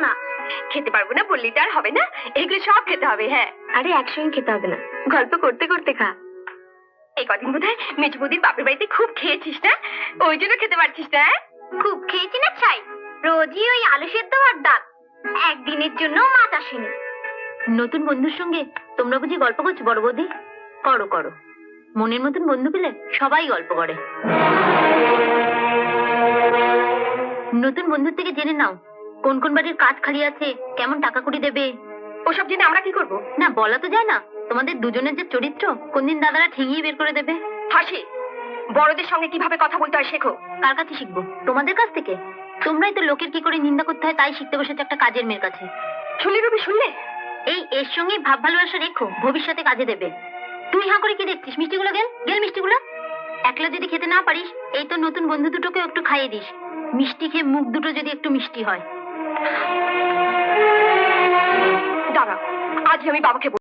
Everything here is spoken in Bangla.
না। খেতে পারবো না বললেই তো আর হবে না, এগুলো সব খেতে হবে। হ্যাঁ, আরে একসঙ্গে খেতে হবে না, গল্প করতে করতে খা। এই কদিন বোধহয় মেজো বৌদির বাপের বাড়িতে খুব খেয়েছিস না, ওই জন্য খেতে পারছিস না। খুব খেয়েছি না ছাই, রোজই ওই আলু সেদ্ধ আর ডাল, একদিনের জন্য মাছ আসেনি। নতুন বন্ধুর সঙ্গে তোমরা বুঝি গল্প করছো বড় বৌদি? করো করো, মনের মতন বন্ধু পেলে সবাই গল্প করে। নতুন বন্ধুর থেকে জেনে নাও কোন কোন বাড়ির কাজ খালি আছে, কেমন টাকা কুড়ি দেবে। ওসব জেনে আমরা কি করব? না বলা তো যায় না, তোমাদের দুজনের যে চরিত্র কোনদিন দাদারা ঠেঙিয়ে বের করে দেবে। হাসি, বড়দের সঙ্গে কিভাবে কথা বলতে হয় শেখো। কার কাছে শিখবো? তোমাদের কাছ থেকে? তোমরাই তো লোকের কি করে নিন্দা করতে হয় তাই শিখতে বসেছো একটা কাজের মেয়ের কাছে। শুনলে রবি, শুনলে? এই এর সঙ্গেই ভাব ভালোবাসা রেখো, ভবিষ্যতে কাজে দেবে। তুই হাঁ করে কি দেখছিস? মিষ্টিগুলো গেল গেল, মিষ্টিগুলো একলা যদি খেতে না পারিস, এই তো নতুন বন্ধু দুটোকে একটু খাইয়ে দিস। মিষ্টি খেয়ে মুখ দুটো যদি একটু মিষ্টি হয়। দাঁড়া, আজ আমি বাবাকে